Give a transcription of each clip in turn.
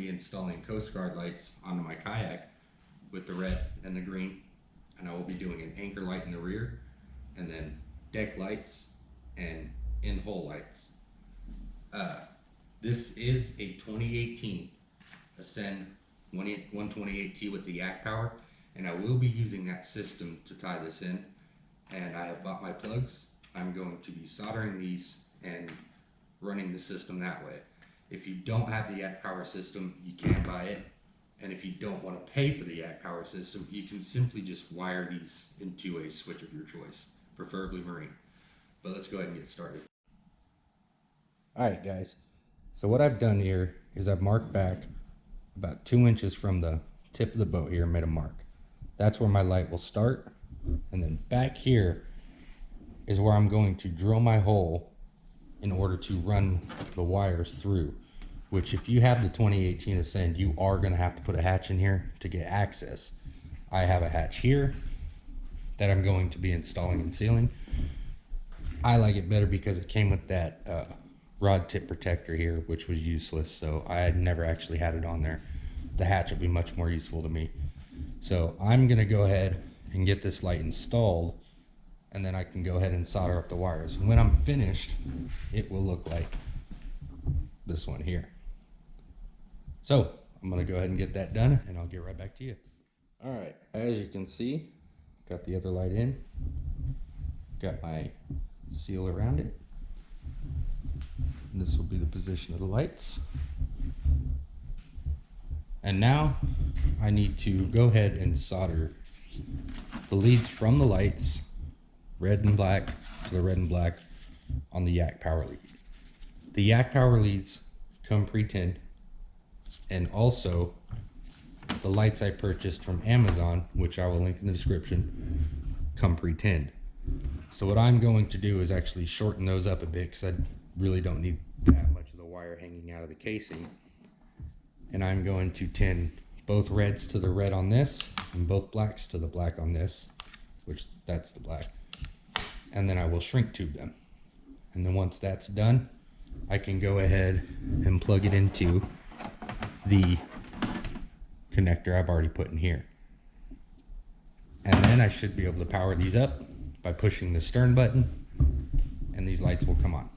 be installing Coast Guard lights onto my kayak with the red and the green, and I will be doing an anchor light in the rear, and then deck lights and in-hole lights. This is a 2018 Ascend 128T with the yak power, and I will be using that system to tie this in. And I have bought my plugs. I'm going to be soldering these and running the system that way. If you don't have the yak power system, you can buy it. And if you don't want to pay for the yak power system, you can simply just wire these into a switch of your choice, preferably marine. But let's go ahead and get started. Alright guys, so what I've done here is I've marked back about 2 inches from the tip of the boat here and made a mark. That's where my light will start, and then back here is where I'm going to drill my hole in order to run the wires through, which if you have the 2018 Ascend, you are going to have to put a hatch in here to get access. I have a hatch here that I'm going to be installing and sealing. I like it better because it came with that rod tip protector here, which was useless, so I had never actually had it on there. The hatch will be much more useful to me. So I'm going to go ahead and get this light installed, and then I can go ahead and solder up the wires. And when I'm finished, it will look like this one here. So I'm going to go ahead and get that done, and I'll get right back to you. All right, as you can see, got the other light in, got my seal around it. And this will be the position of the lights. And now I need to go ahead and solder the leads from the lights, red and black, to the red and black on the yak power lead. The yak power leads come pre-tinned, and also the lights I purchased from Amazon, which I will link in the description, come pre-tinned. So what I'm going to do is actually shorten those up a bit, because I really don't need that much of the wire hanging out of the casing. And I'm going to tin both reds to the red on this and both blacks to the black on this, which that's the black. And then I will shrink tube them. And then once that's done, I can go ahead and plug it into the connector I've already put in here. And then I should be able to power these up by pushing the stern button, and these lights will come on.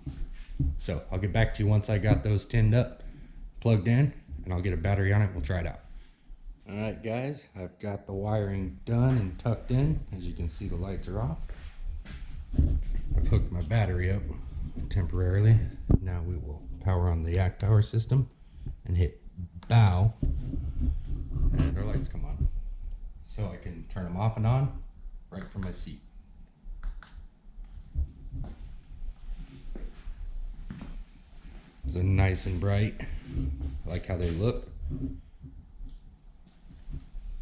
So I'll get back to you once I got those tinned up, plugged in, and I'll get a battery on it and we'll try it out. All right guys, I've got the wiring done and tucked in. As you can see, the lights are off. I've hooked my battery up temporarily. Now we will power on the yak power system and hit bow, and our lights come on. So I can turn them off and on right from my seat. So nice and bright. I like how they look.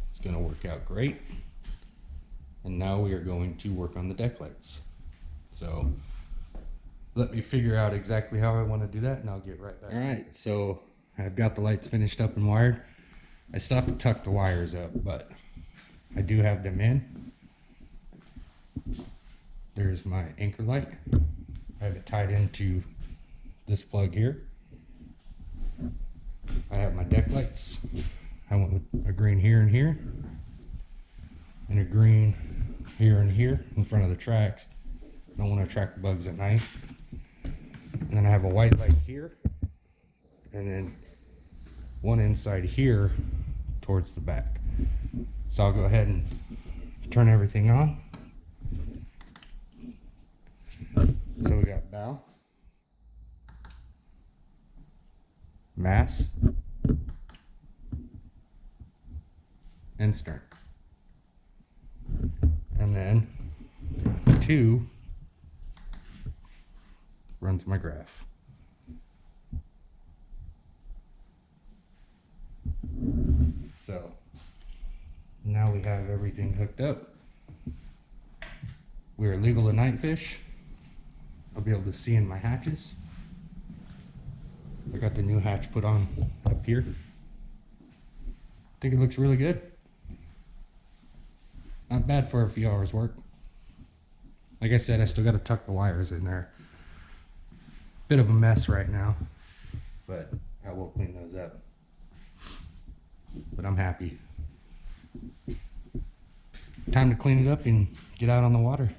It's going to work out great. And now we are going to work on the deck lights. So let me figure out exactly how I want to do that, and I'll get right back. All right, so I've got the lights finished up and wired. I still have to tuck the wires up, but I do have them in. There's my anchor light. I have it tied into this plug here. I have my deck lights. I went with a green here and here, and a green here and here in front of the tracks. I don't want to attract bugs at night. And then I have a white light here, and then one inside here towards the back. So I'll go ahead and turn everything on. So we got bow, mast, and stern. And then 2 runs my graph. So now we have everything hooked up. We are legal to night fish. I'll be able to see in my hatches. I got the new hatch put on up here. I think it looks really good. Not bad for a few hours work. Like I said, I still got to tuck the wires in there. Bit of a mess right now, but I will clean those up. I'm happy. Time to clean it up and get out on the water.